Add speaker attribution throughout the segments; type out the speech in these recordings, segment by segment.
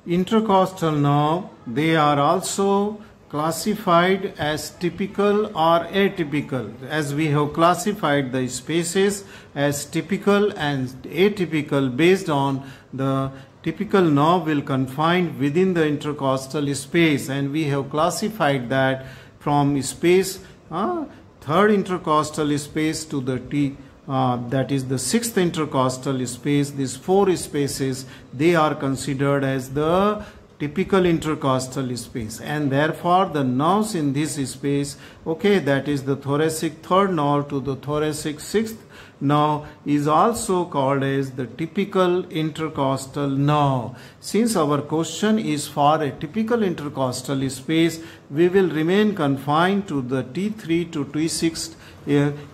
Speaker 1: intercostal nerve, they are also classified as typical or atypical, as we have classified the spaces as typical and atypical based on the typical nerve will confine within the intercostal space, and we have classified that from space third intercostal space to the that is the sixth intercostal space. These four spaces, they are considered as the typical intercostal space, and therefore the nerves in this space, okay, that is the thoracic third nerve to the thoracic sixth nerve, is also called as the typical intercostal nerve. Since our question is for a typical intercostal space, we will remain confined to the T3 to T6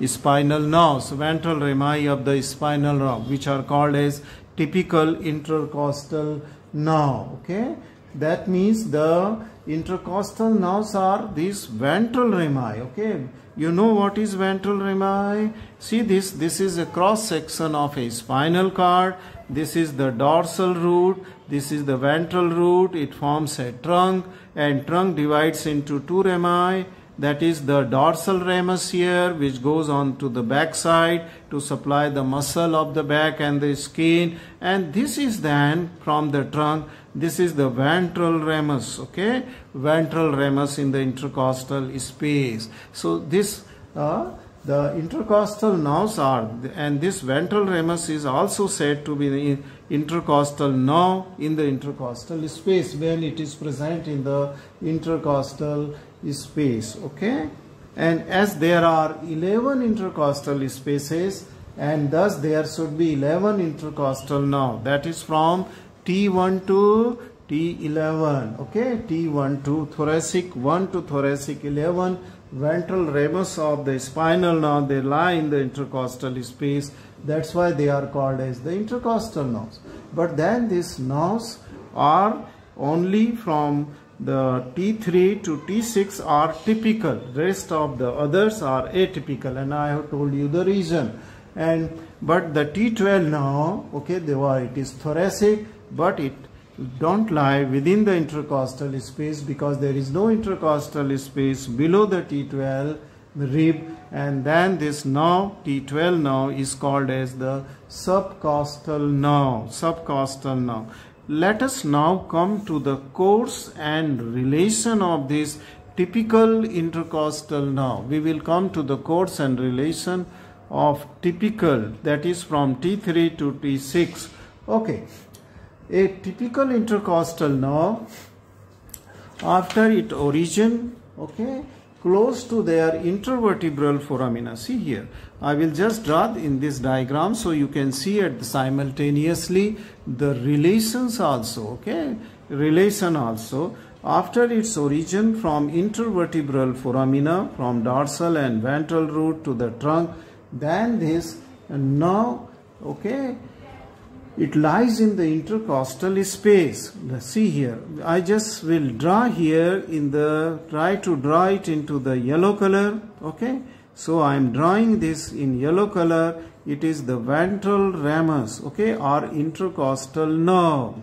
Speaker 1: spinal nerves, ventral rami of the spinal nerve, which are called as typical intercostal nerve. Okay, that means the intercostal nerves are these ventral rami. Okay, you know what is ventral rami? See this is a cross section of a spinal cord. This is the dorsal root, this is the ventral root. It forms a trunk, and trunk divides into two rami. That is the dorsal ramus here, which goes on to the back side to supply the muscle of the back and the skin, and this is then from the trunk, this is the ventral ramus. Okay, ventral ramus in the intercostal space. So this the intercostal nerves are, and this ventral ramus is also said to be the intercostal nerve in the intercostal space when it is present in the intercostal space. Okay, and as there are 11 intercostal spaces, and thus there should be 11 intercostal nerve, that is from T1 to T11. Okay, T1 to thoracic 1 to thoracic 11, ventral ramus of the spinal nerve, they lie in the intercostal space. That's why they are called as the intercostal nerves. But then these nerves are only from the T3 to T6 are typical, rest of the others are atypical, and I have told you the reason. But the T12 now, okay, it is thoracic, but it don't lie within the intercostal space because there is no intercostal space below the T12 rib, and then this nerve, T12 nerve, is called as the subcostal nerve. Let us now come to the course and relation of this typical intercostal nerve. We will come to the course and relation of typical, that is from T3 to T6. Okay, a typical intercostal nerve, after its origin, okay, close to their intervertebral foramina. See here, I will just draw in this diagram so you can see it simultaneously the relations also. Okay, relation also. After its origin from intervertebral foramina, from dorsal and ventral root to the trunk, then this nerve, okay, it lies in the intercostal space. Let's see here. I just will draw here try to draw it into the yellow color. Okay. So I am drawing this in yellow color. It is the ventral ramus, okay, or intercostal nerve,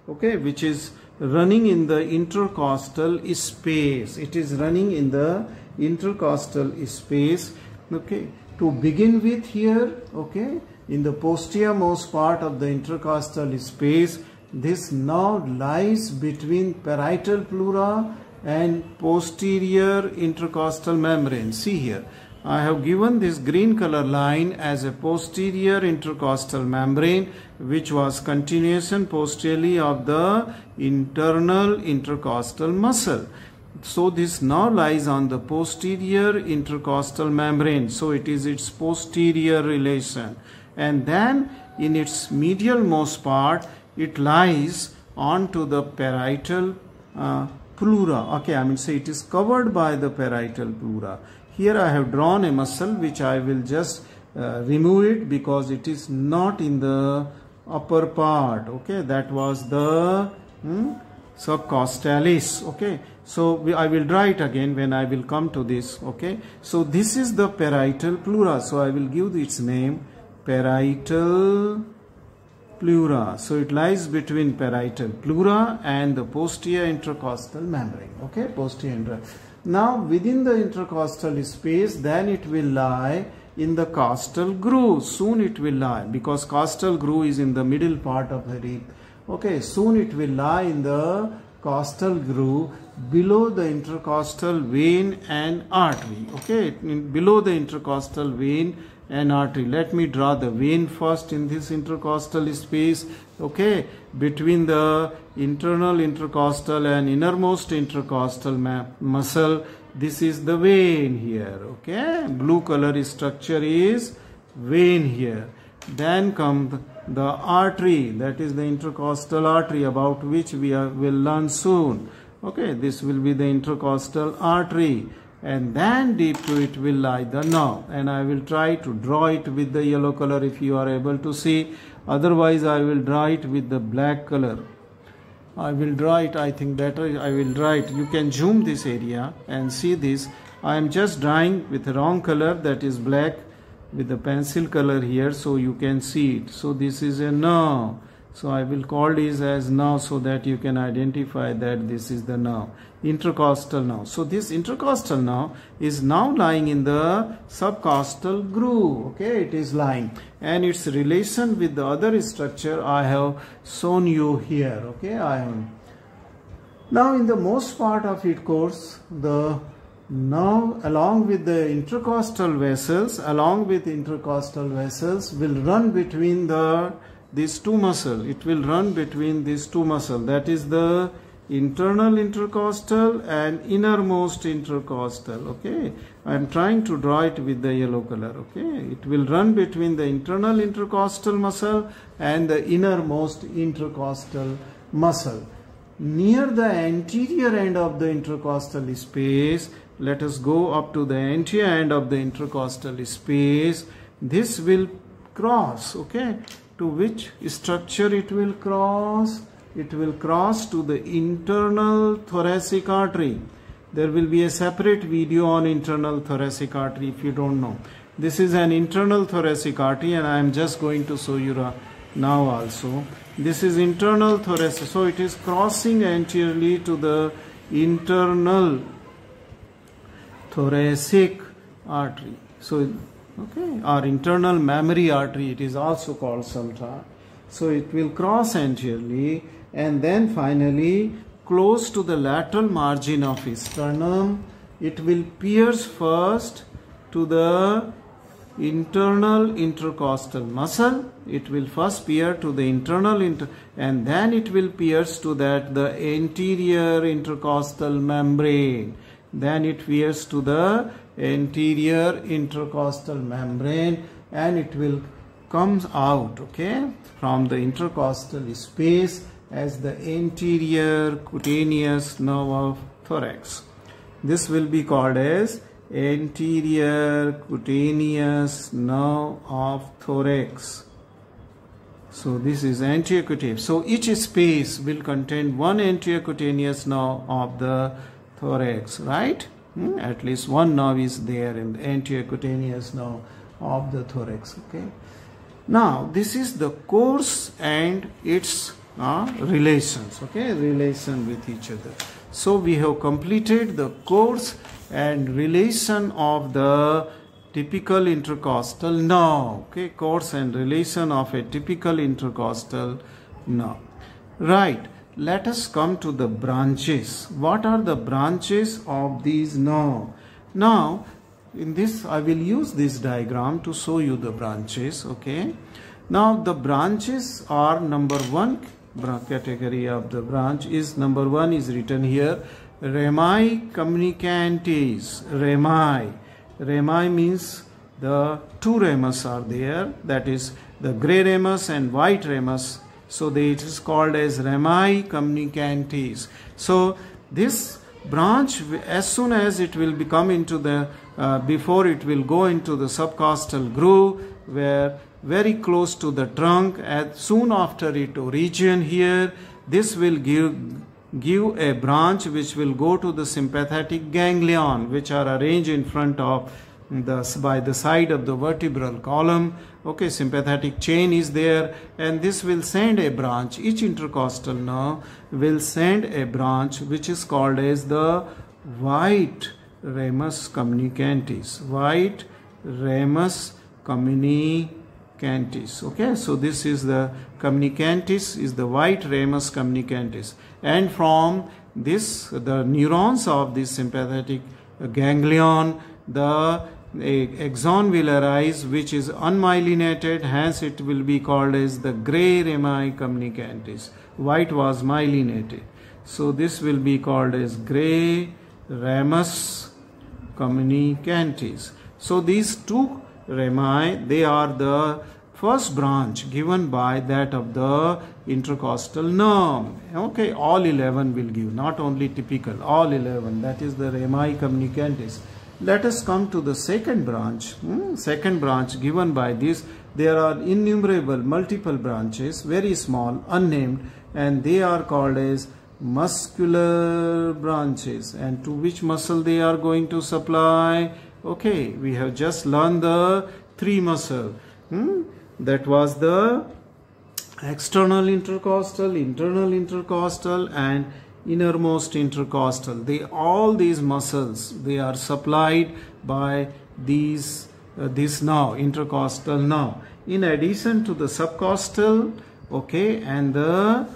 Speaker 1: okay, which is running in the intercostal space. It is running in the intercostal space. Okay. To begin with here, okay, in the posterior-most part of the intercostal space, this nerve lies between parietal pleura and posterior intercostal membrane. See here, I have given this green color line as a posterior intercostal membrane, which was continuation posteriorly of the internal intercostal muscle. So this nerve lies on the posterior intercostal membrane. So it is its posterior relation. And then in its medial most part, it lies onto the parietal pleura. Okay, I mean, say it is covered by the parietal pleura. Here I have drawn a muscle which I will just remove it because it is not in the upper part. Okay, that was the subcostalis. Okay, so I will draw it again when I will come to this. Okay, so this is the parietal pleura. So I will give its name parietal pleura. So it lies between parietal pleura and the posterior intercostal membrane. Okay, posterior. Now within the intercostal space, then it will lie in the costal groove. Soon it will lie, because costal groove is in the middle part of the rib. Okay, soon it will lie in the costal groove below the intercostal vein and artery. Okay, below the intercostal vein and artery. Let me draw the vein first in this intercostal space. Okay, between the internal intercostal and innermost intercostal muscle, this is the vein here. Okay, blue color structure is vein here. Then come the artery, that is the intercostal artery, about which we will learn soon. Okay, this will be the intercostal artery, and then deep to it will lie the nerve, and I will try to draw it with the yellow color if you are able to see. Otherwise I will draw it with the black color. I will draw it, I think better I will draw it. You can zoom this area and see this. I am just drawing with the wrong color, that is black, with the pencil color here, so you can see it. So this is a nerve. So I will call this as nerve so that you can identify that this is the nerve, intercostal nerve. So this intercostal nerve is now lying in the subcostal groove. Okay, it is lying, and its relation with the other structure I have shown you here. Okay, I am now in the most part of its course, the nerve along with the intercostal vessels, will run between these two muscles. It will run between these two muscles, that is the internal intercostal and innermost intercostal. Okay, I am trying to draw it with the yellow color. Okay, it will run between the internal intercostal muscle and the innermost intercostal muscle. Near the anterior end of the intercostal space, let us go up to the anterior end of the intercostal space. This will cross. Okay, to which structure it will cross? It will cross to the internal thoracic artery. There will be a separate video on internal thoracic artery if you don't know. This is an internal thoracic artery, and I am just going to show you now also. This is internal thoracic, so it is crossing anteriorly to the internal thoracic artery. So okay, or internal mammary artery it is also called sometimes. So it will cross anteriorly and then finally close to the lateral margin of sternum. It will pierce first to the internal intercostal muscle. It will first pierce to the internal and then it will pierce to the anterior intercostal membrane. Then it pierces to the anterior intercostal membrane and it will come out, okay, from the intercostal space as the anterior cutaneous nerve of thorax. This will be called as anterior cutaneous nerve of thorax. So this is anterior cutaneous. So each space will contain one anterior cutaneous nerve of the thorax, right? At least one nerve is there in the anterior cutaneous nerve of the thorax. Okay. Now this is the course and its relations. Okay, relation with each other. So we have completed the course and relation of the typical intercostal nerve. Okay, course and relation of a typical intercostal nerve. Right. Let us come to the branches. What are the branches of these nerves? Now, in this, I will use this diagram to show you the branches. Okay. Now, the branches are number one category of the branch is number one is written here. Rami communicantes. Rami means the two ramus are there. That is the gray ramus and white ramus. So it is called as Rami communicantes. So this branch, as soon as it will become into the, before it will go into the subcostal groove, where very close to the trunk, as soon after it origin here, this will give a branch which will go to the sympathetic ganglion, which are arranged in front of by the side of the vertebral column. Okay, sympathetic chain is there, and this will send a branch. Each intercostal nerve will send a branch which is called as the white ramus communicantis. White ramus communicantis. Okay, so this is the communicantis, is the white ramus communicantis, and from this, the neurons of this sympathetic ganglion, the axon will arise which is unmyelinated, hence it will be called as the gray rami communicantis. White was myelinated, so this will be called as gray ramus communicantis. So these two rami, they are the first branch given by that of the intercostal nerve. Okay, all 11 will give, not only typical, all 11, that is the rami communicantis. Let us come to the second branch. Second branch given by this, there are innumerable multiple branches, very small, unnamed, and they are called as muscular branches. And to which muscle they are going to supply? Okay, we have just learned the three muscle. That was the external intercostal, internal intercostal, and innermost intercostal. All these muscles, they are supplied by this nerve, intercostal nerve. In addition to the subcostal, okay, and the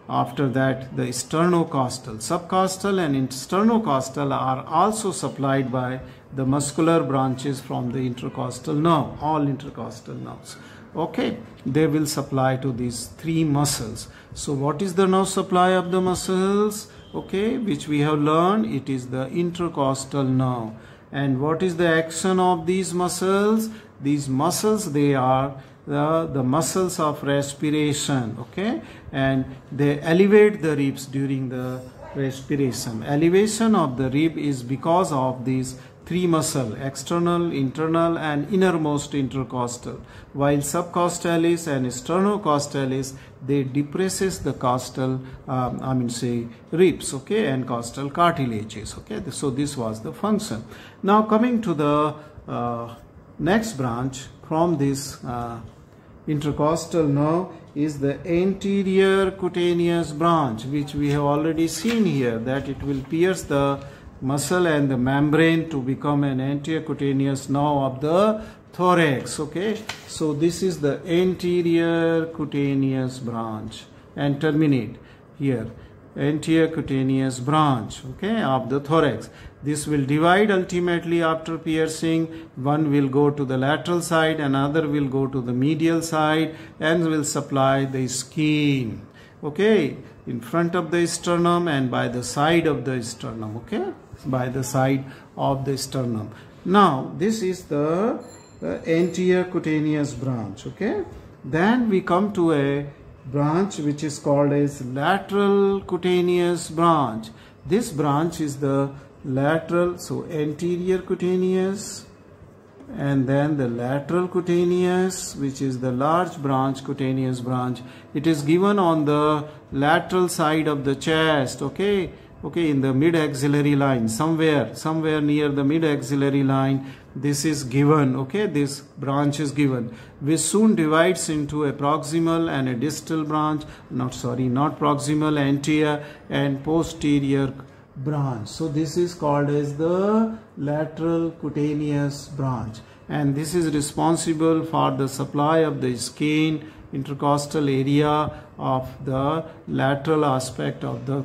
Speaker 1: after that the sternocostal. Subcostal and sternocostal are also supplied by the muscular branches from the intercostal nerve, all intercostal nerves. Okay, they will supply to these three muscles. So what is the nerve supply of the muscles? Okay, which we have learned, it is the intercostal nerve. And what is the action of these muscles? These muscles, they are the muscles of respiration. Okay, and they elevate the ribs during the respiration. Elevation of the rib is because of these three muscle, external, internal, and innermost intercostal, while subcostalis and sternocostalis, they depresses the costal ribs, okay, and costal cartilages. Okay, so this was the function. Now coming to the next branch from this intercostal nerve is the anterior cutaneous branch, which we have already seen here, that it will pierce the muscle and the membrane to become an anterior cutaneous nerve of the thorax. Okay, so this is the anterior cutaneous branch and terminate here, anterior cutaneous branch, okay, of the thorax. This will divide ultimately after piercing. One will go to the lateral side, another will go to the medial side, and will supply the skin, okay, in front of the sternum and by the side of the sternum. Okay, by the side of the sternum. Now this is the anterior cutaneous branch. Okay, then we come to a branch which is called as lateral cutaneous branch. This branch is the lateral, so anterior cutaneous and then the lateral cutaneous, which is the large branch, cutaneous branch. It is given on the lateral side of the chest. Okay, in the mid-axillary line, somewhere near the mid-axillary line, this is given. Okay, this branch is given, which soon divides into a proximal and a distal branch, not proximal, anterior and posterior branch. So this is called as the lateral cutaneous branch, and this is responsible for the supply of the skin, intercostal area of the lateral aspect of the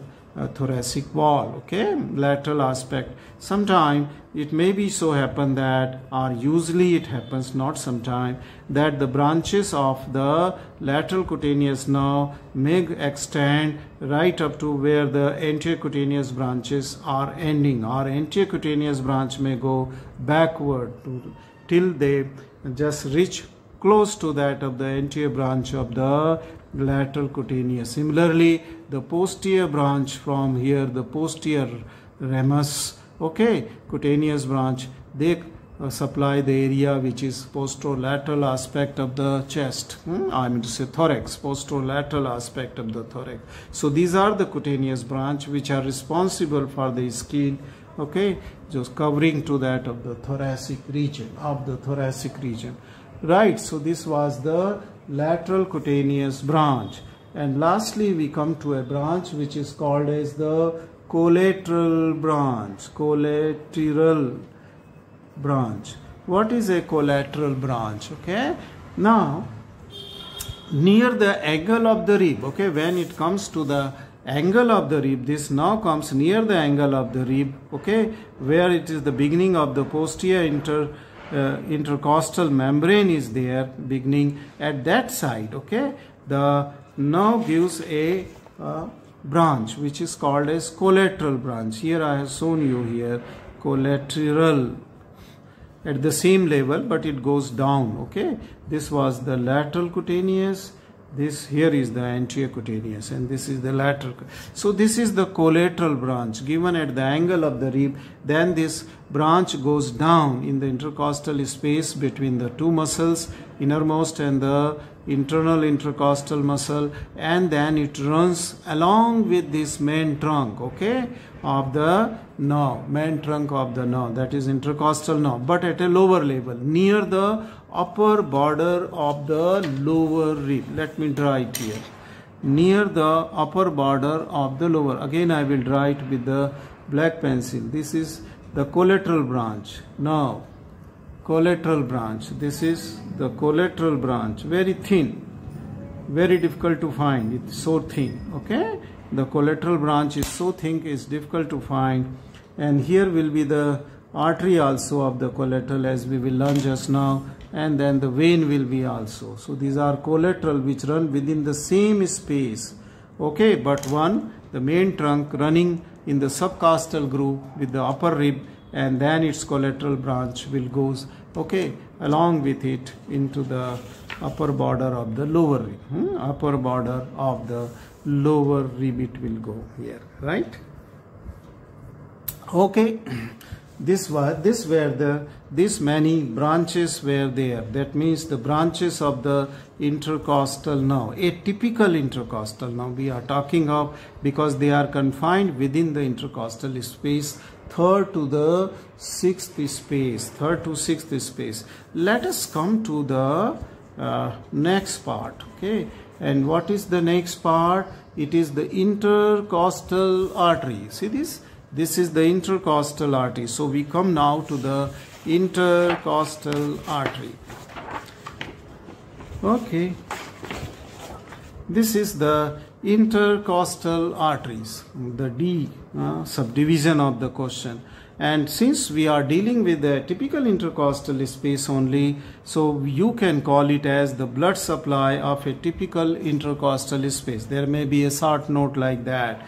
Speaker 1: thoracic wall. Okay, lateral aspect. Sometime it may be so happen that, or usually it happens, not sometime, that the branches of the lateral cutaneous nerve may extend right up to where the anterior cutaneous branches are ending, or anterior cutaneous branch may go backward till they just reach close to that of the anterior branch of the lateral cutaneous. Similarly, the posterior branch from here, the posterior ramus, okay, cutaneous branch, they supply the area which is posterolateral aspect of the chest. I mean to say thorax, posterolateral aspect of the thorax. So these are the cutaneous branch which are responsible for the skin okay, just covering to that of the thoracic region, right? So this was the lateral cutaneous branch. And lastly we come to a branch which is called as the collateral branch. What is a collateral branch? Okay, now near the angle of the rib, okay, when it comes to the angle of the rib, this now comes near the angle of the rib, okay, where it is the beginning of the posterior intercostal membrane is there, beginning at that side, okay. The nerve gives a branch which is called as collateral branch. Here I have shown you here collateral at the same level, but it goes down, okay. This was the lateral cutaneous, this here is the anterior cutaneous, and this is the lateral. So this is the collateral branch given at the angle of the rib. Then this branch goes down in the intercostal space between the two muscles, innermost and the internal intercostal muscle, and then it runs along with this main trunk, okay, of the nerve, main trunk of the nerve, that is intercostal nerve, but at a lower level, near the upper border of the lower rib. Let me draw it here. Near the upper border of the lower, again I will draw it with the black pencil. This is the collateral branch. Now collateral branch, this is the collateral branch, very thin, very difficult to find, it's so thin, okay. The collateral branch is so thin, it's difficult to find. And here will be the artery also of the collateral, as we will learn just now, and then the vein will be also. So these are collateral which run within the same space, okay, but one, the main trunk running in the subcostal groove with the upper rib, and then its collateral branch will goes, okay, along with it into the upper border of the lower rib, upper border of the lower rib it will go here, right? Okay, these many branches were there. That means the branches of the intercostal nerve, a typical intercostal nerve we are talking of, because they are confined within the intercostal space, third to sixth space. Let us come to the next part, okay. And what is the next part? It is the intercostal artery. See this? This is the intercostal artery. So we come now to the intercostal artery. Okay. This is the intercostal arteries, the D subdivision of the question. And since we are dealing with the typical intercostal space only, so you can call it as the blood supply of a typical intercostal space. There may be a short note like that.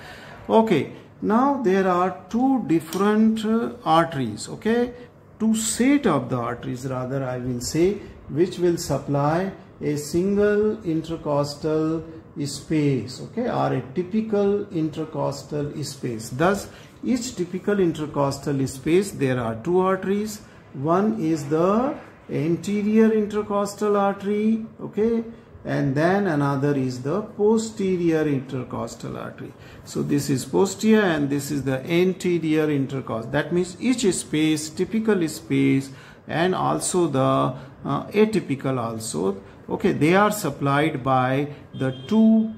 Speaker 1: Okay, now there are two different arteries, okay, two set of the arteries rather I will say, which will supply a single intercostal space, okay, or a typical intercostal space. Thus, each typical intercostal space there are two arteries. One is the anterior intercostal artery, okay, and then another is the posterior intercostal artery. So this is posterior and this is the anterior intercostal. That means each space, typical space and also the atypical also, okay, they are supplied by the two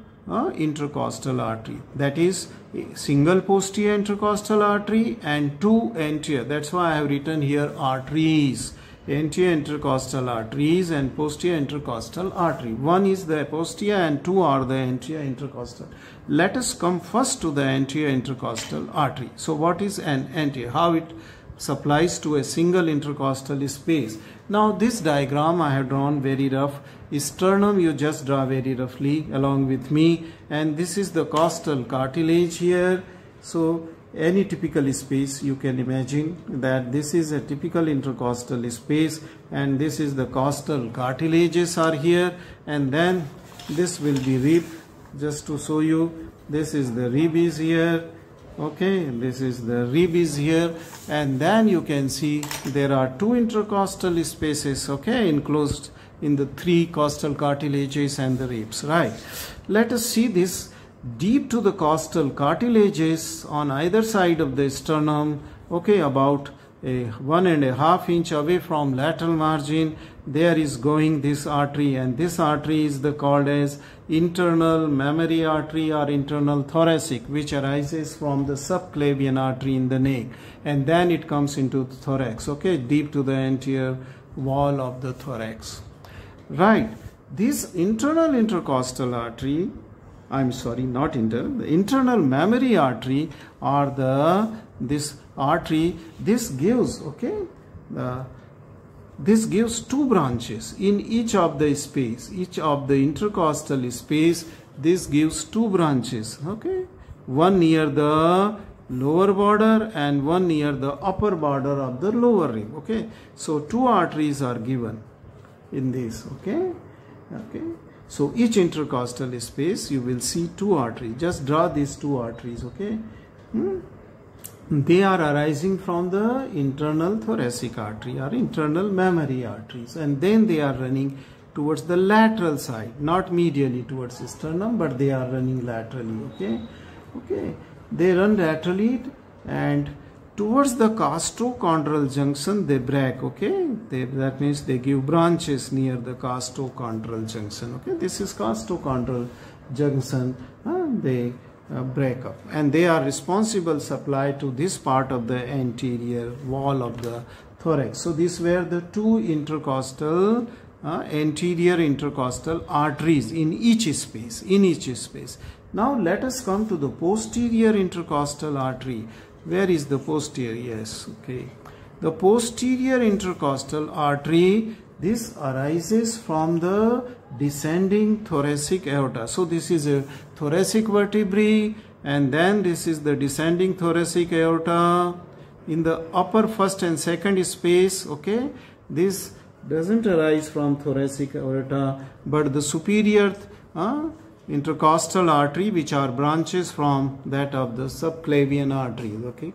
Speaker 1: intercostal artery, that is a single posterior intercostal artery and two anterior. That's why I have written here arteries, anterior intercostal arteries and posterior intercostal artery. One is the posterior and two are the anterior intercostal. Let us come first to the anterior intercostal artery. So what is an anterior? How it supplies to a single intercostal space. Now this diagram I have drawn very rough. Sternum you just draw very roughly along with me, and this is the costal cartilage here. So any typical space you can imagine that this is a typical intercostal space, and this is the costal cartilages are here, and then this will be rib. Just to show you, this is the rib is here, okay, this is the rib is here, and then you can see there are two intercostal spaces, okay, enclosed in the three costal cartilages and the ribs, right? Let us see this. Deep to the costal cartilages on either side of the sternum okay, about a 1.5 inch away from lateral margin, there is going this artery, and this artery is called as internal mammary artery or internal thoracic, which arises from the subclavian artery in the neck, and then it comes into the thorax, okay, deep to the anterior wall of the thorax. Right, this internal intercostal artery, I'm sorry, not internal, the internal mammary artery, or this artery, this gives, okay, this gives two branches in each of the space, each of the intercostal space. This gives two branches, okay, one near the lower border and one near the upper border of the lower rim, okay. So two arteries are given in this, okay. So each intercostal space you will see two arteries. Just draw these two arteries, okay. They are arising from the internal thoracic artery or internal mammary arteries, and then they are running towards the lateral side, not medially towards the sternum, but they are running laterally, okay. They run laterally and towards the costochondral junction they break, okay. That means they give branches near the costochondral junction, okay. This is costochondral junction, they break up, and they are responsible supply to this part of the anterior wall of the thorax. So these were the two intercostal anterior intercostal arteries in each space. Now let us come to the posterior intercostal artery. Where is the posterior? Yes, okay. The posterior intercostal artery, this arises from the descending thoracic aorta. So this is a thoracic vertebrae, and then this is the descending thoracic aorta in the upper first and second space, okay. This doesn't arise from thoracic aorta, but the superior intercostal artery, which are branches from that of the subclavian artery,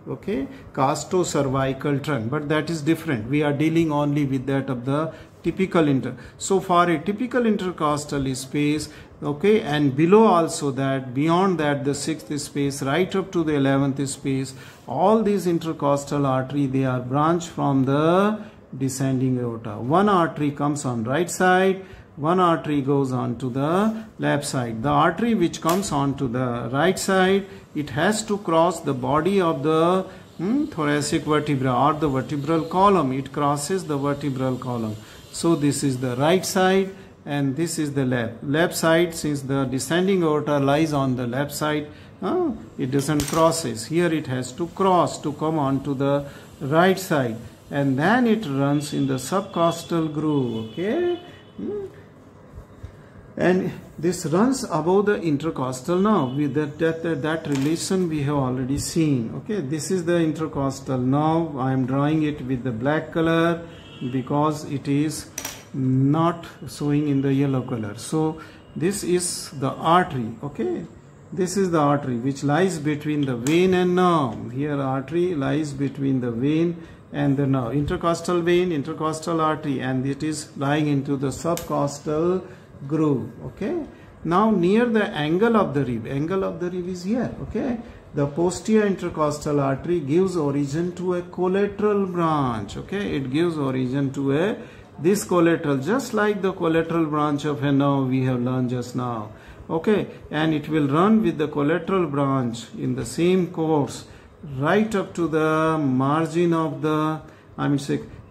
Speaker 1: okay, costocervical trunk, but that is different. We are dealing only with that of the typical so for a typical intercostal space, okay, and below also that, beyond that, the 6th space right up to the 11th space, all these intercostal artery, they are branched from the descending aorta. One artery comes on right side, one artery goes on to the left side. The artery which comes on to the right side, it has to cross the body of the thoracic vertebra or the vertebral column. It crosses the vertebral column. So this is the right side and this is the left side. Since the descending aorta lies on the left side, it doesn't crosses. Here it has to cross to come on to the right side, and then it runs in the subcostal groove, okay. And this runs above the intercostal nerve. With that relation we have already seen, okay. This is the intercostal nerve. I am drawing it with the black color because it is not showing in the yellow color. So this is the artery, okay. This is the artery which lies between the vein and nerve. Here artery lies between the vein and the nerve. Intercostal vein, intercostal artery, and it is lying into the subcostal groove, okay. Now near the angle of the rib is here, okay. The posterior intercostal artery gives origin to a collateral branch, okay. It gives origin to this collateral, just like the collateral branch of a nerve we have learned just now, okay. And it will run with the collateral branch in the same course right up to the margin of the,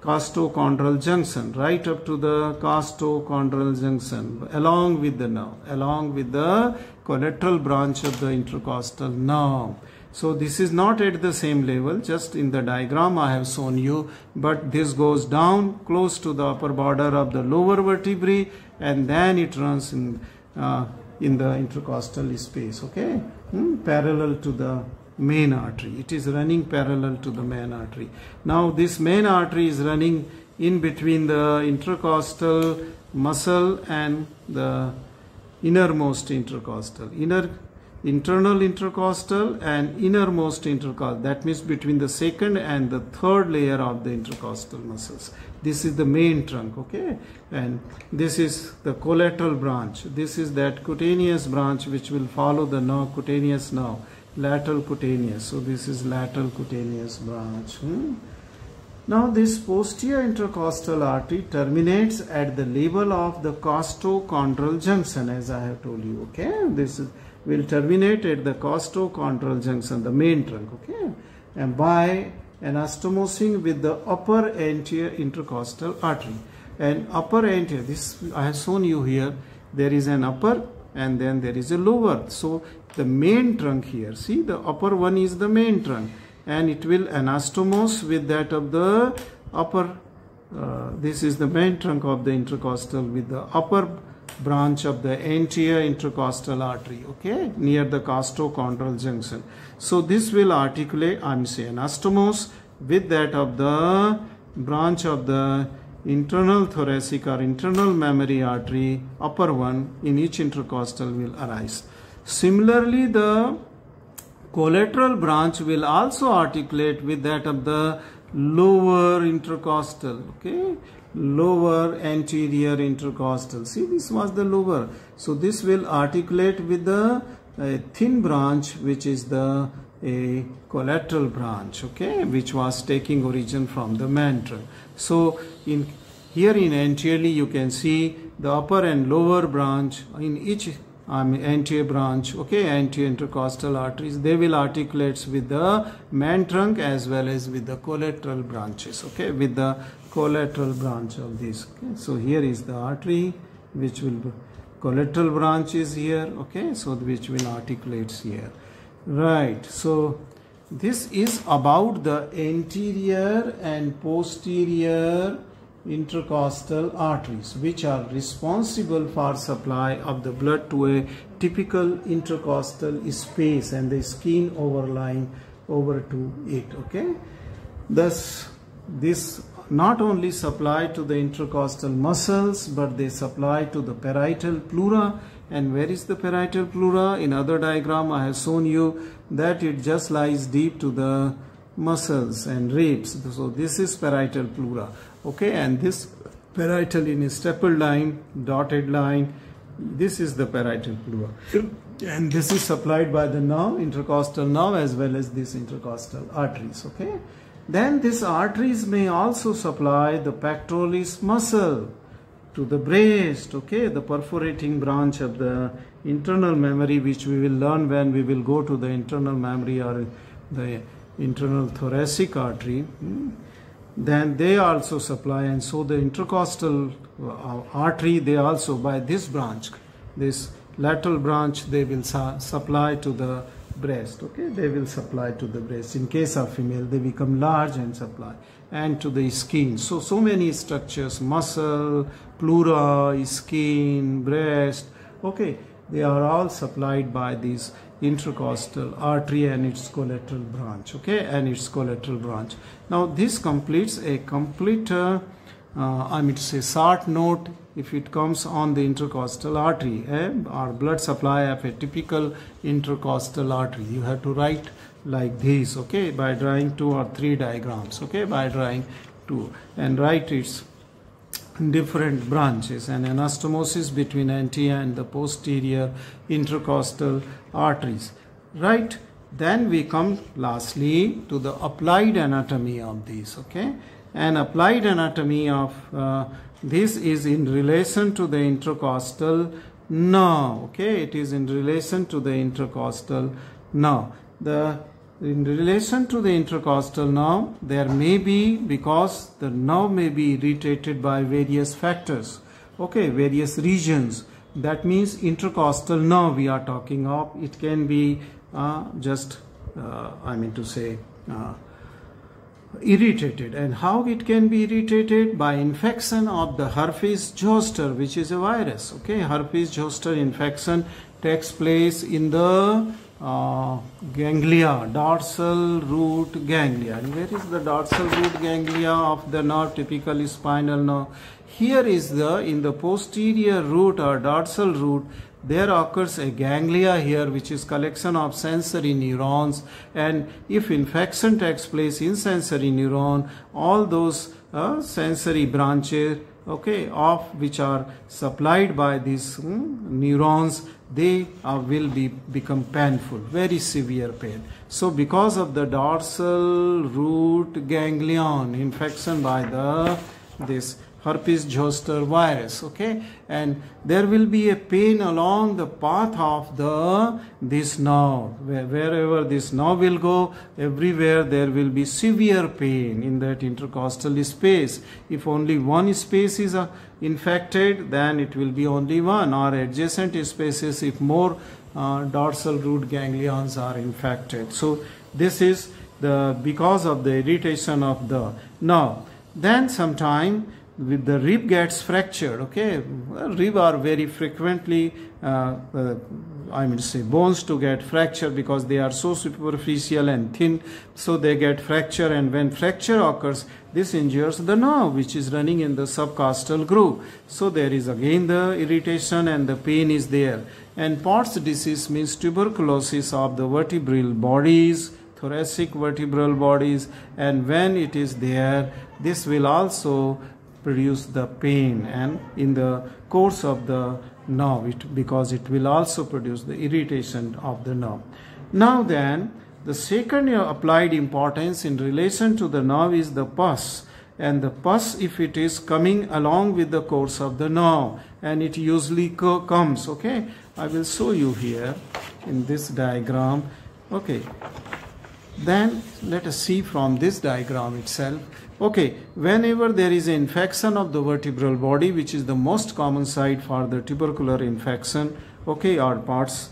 Speaker 1: costochondral junction, right up to the costochondral junction, along with the nerve, along with the collateral branch of the intercostal nerve. So this is not at the same level, just in the diagram I have shown you, but this goes down close to the upper border of the lower vertebrae, and then it runs in the intercostal space, okay, parallel to the main artery. It is running parallel to the main artery. Now this main artery is running in between the intercostal muscle and the innermost intercostal, internal intercostal and innermost intercostal. That means between the second and the third layer of the intercostal muscles. This is the main trunk, okay, and this is the collateral branch. This is that cutaneous branch which will follow the nerve, cutaneous nerve. lateral cutaneous. So this is lateral cutaneous branch. Now this posterior intercostal artery terminates at the level of the costochondral junction, as I have told you. Okay, this will terminate at the costochondral junction, the main trunk. Okay, and by anastomosing with the upper anterior intercostal artery. And upper anterior, this I have shown you here. There is an upper and then there is a lower. So the main trunk here, see, the upper one is the main trunk, and it will anastomose with that of the upper. This is the main trunk of the intercostal with the upper branch of the anterior intercostal artery, okay, near the costochondral junction. So this will articulate, anastomose with that of the branch of the internal thoracic or internal mammary artery, upper one in each intercostal will arise. Similarly, the collateral branch will also articulate with that of the lower intercostal, okay, lower anterior intercostal. See, this was the lower. So this will articulate with the thin branch, which is the collateral branch, okay, which was taking origin from the main trunk. So here in anteriorly you can see the upper and lower branch in each anterior branch, okay, anterior intercostal arteries, they will articulate with the main trunk as well as with the collateral branches, okay, with the collateral branch of this. Okay. So here is the artery which will, collateral branch is here, okay, so which will articulate here, right. So this is about the anterior and posterior intercostal arteries, which are responsible for supply of the blood to a typical intercostal space and the skin overlying over to it, okay. Thus this not only supply to the intercostal muscles, but they supply to the parietal pleura. And where is the parietal pleura? In other diagram I have shown you that it just lies deep to the muscles and ribs. So this is parietal pleura, okay, and this parietal in a stapled line, dotted line, this is the parietal pleura, and this is supplied by the nerve, intercostal nerve, as well as this intercostal arteries, okay. Then these arteries may also supply the pectoralis muscle to the breast, okay, the perforating branch of the internal mammary, which we will learn when we will go to the internal mammary or the internal thoracic artery. Then they also supply, and so the intercostal artery, they also, by this branch, this lateral branch, they will supply to the breast, okay, they will supply to the breast. In case of female, they become large and supply, and to the skin. So many structures, muscle, pleura, skin, breast, okay, they are all supplied by this intercostal artery and its collateral branch, okay, and its collateral branch. Now this completes a complete short note if it comes on the intercostal artery, or blood supply of a typical intercostal artery. You have to write like this, okay, by drawing 2 or 3 diagrams, okay, by drawing 2, and write its different branches and anastomosis between anterior and the posterior intercostal arteries, right. Then we come lastly to the applied anatomy of these, okay, and applied anatomy of this is in relation to the intercostal nerve, okay, it is in relation to the intercostal nerve. In relation to the intercostal nerve, there may be, because the nerve may be irritated by various factors, okay, various regions. That means intercostal nerve we are talking of. It can be irritated. And how it can be irritated? By infection of the herpes zoster, which is a virus, okay. Herpes zoster infection takes place in the ganglia, dorsal root ganglia. And where is the dorsal root ganglia of the nerve, typically spinal nerve? Here is in the posterior root or dorsal root, there occurs a ganglia here, which is collection of sensory neurons, and if infection takes place in sensory neuron, all those sensory branches okay, of which are supplied by these neurons, they will become painful, very severe pain. So because of the dorsal root ganglion infection by this herpes zoster virus, okay, and there will be a pain along the path of this nerve. Wherever this nerve will go, everywhere there will be severe pain in that intercostal space. If only one space is infected, then it will be only one, or adjacent spaces if more dorsal root ganglions are infected. So this is because of the irritation of the nerve. Then sometime with the rib gets fractured, okay, rib are very frequently bones to get fractured because they are so superficial and thin, so they get fracture, and when fracture occurs, this injures the nerve which is running in the subcostal groove. So there is again the irritation and the pain is there. And Pott's disease means tuberculosis of the vertebral bodies, thoracic vertebral bodies, and when it is there, this will also produce the pain and in the course of the nerve, because it will also produce the irritation of the nerve. Now then, the second applied importance in relation to the nerve is the pus. And the pus, if it is coming along with the course of the nerve, and it usually comes, okay, I will show you here in this diagram, okay. Then let us see from this diagram itself. Okay, whenever there is an infection of the vertebral body, which is the most common site for the tubercular infection, okay, or Pott's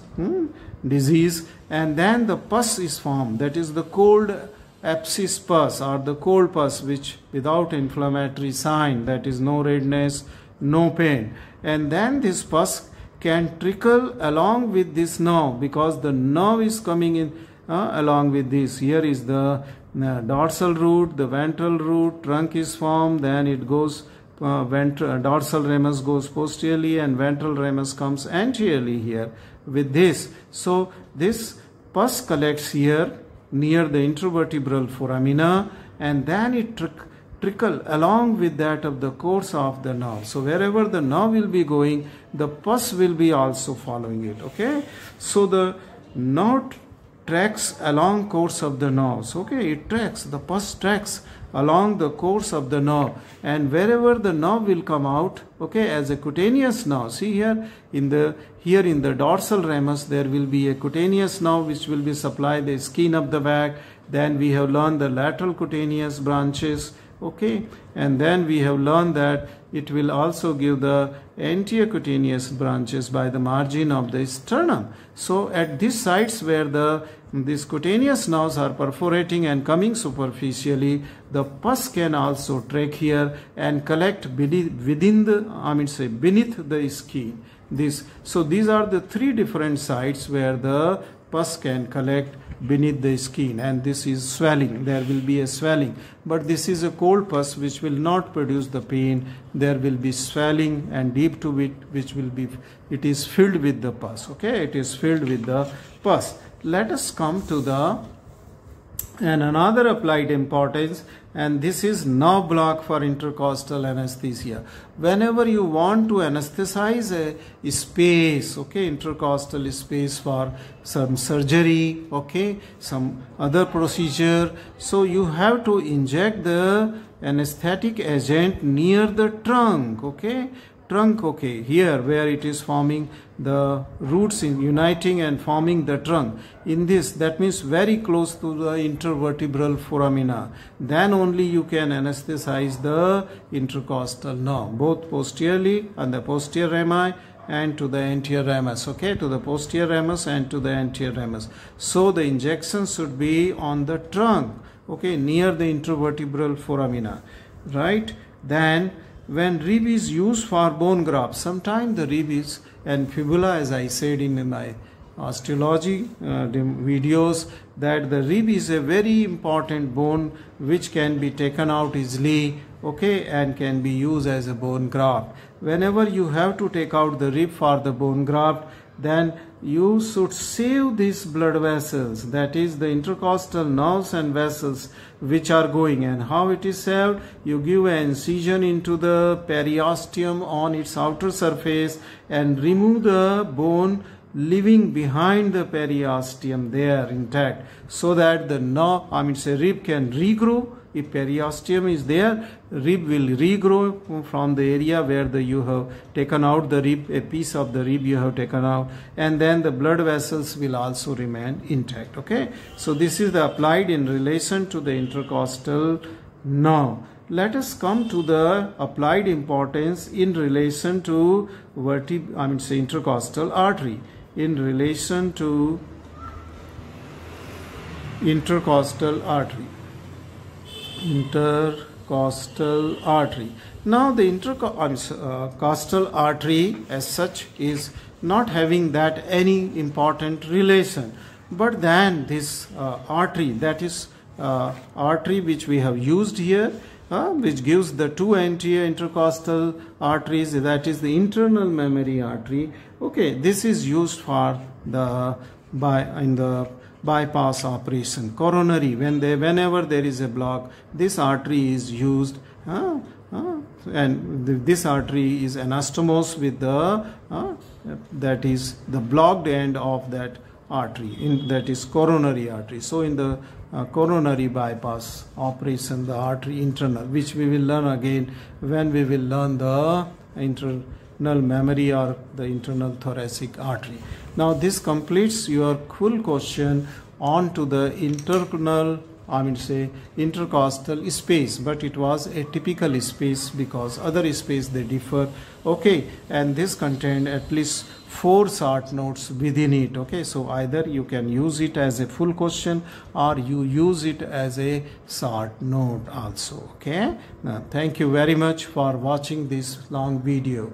Speaker 1: disease, and then the pus is formed, that is the cold abscess pus or the cold pus, which without inflammatory sign, that is no redness, no pain, and then this pus can trickle along with this nerve, because the nerve is coming in along with this. Here is the dorsal root, the ventral root, trunk is formed, then it goes dorsal ramus goes posteriorly and ventral ramus comes anteriorly here with this. So this pus collects here near the intervertebral foramina, and then it trickle along with that of the course of the nerve. So wherever the nerve will be going, the pus will be also following it, okay. So the nerve tracks along course of the nerves, okay, it tracks, the pus tracks along the course of the nerve, and wherever the nerve will come out, okay, as a cutaneous nerve. See here in the dorsal ramus there will be a cutaneous nerve which will be supply the skin of the back. Then we have learned the lateral cutaneous branches, okay, and then we have learned that it will also give the anterior cutaneous branches by the margin of the sternum. So at these sites where these cutaneous nerves are perforating and coming superficially, the pus can also track here and collect beneath the skin. So these are the three different sites where the pus can collect beneath the skin, and this is swelling. There will be a swelling, but this is a cold pus which will not produce the pain. There will be swelling, and deep to it, which will be, it is filled with the pus, okay, it is filled with the pus. Let us come to another applied importance, and this is nerve block for intercostal anesthesia. Whenever you want to anesthetize a space, okay, intercostal space for some surgery, okay, some other procedure, so you have to inject the anesthetic agent near the trunk, okay, here where it is forming the roots in uniting and forming the trunk. In this, that means very close to the intervertebral foramina. Then only you can anesthetize the intercostal nerve, both posteriorly and the posterior rami and to the anterior ramus, okay, to the posterior ramus and to the anterior ramus. So the injection should be on the trunk, okay, near the intervertebral foramina, right? Then when rib is used for bone graft, sometimes the rib is, and fibula, as I said in my osteology videos, that the rib is a very important bone which can be taken out easily, okay, and can be used as a bone graft. Whenever you have to take out the rib for the bone graft, then you should save these blood vessels, that is the intercostal nerves and vessels which are going. And how it is saved? You give an incision into the periosteum on its outer surface and remove the bone leaving behind the periosteum there intact, so that the nerve, rib can regrow. If periosteum is there, rib will regrow from the area where you have taken out the rib, a piece of the rib you have taken out, and then the blood vessels will also remain intact. Okay, so this is the applied in relation to the intercostal nerve. Let us come to the applied importance in relation to intercostal artery. In relation to intercostal artery. Intercostal artery. Now the intercostal artery as such is not having that any important relation, but then this artery, that is artery which we have used here, which gives the two anterior intercostal arteries, that is the internal mammary artery. Okay, this is used for the bypass operation, coronary. Whenever there is a block, this artery is used, and this artery is anastomosed with the that is the blocked end of that artery, that is coronary artery. So in the coronary bypass operation, the artery internal, which we will learn again when we will learn the internal mammary or the internal thoracic artery. Now this completes your full question on to the internal, intercostal space, but it was a typical space because other space they differ. Okay, and this contained at least 4 short notes within it. Okay, so either you can use it as a full question or you use it as a short note also. Okay, now thank you very much for watching this long video.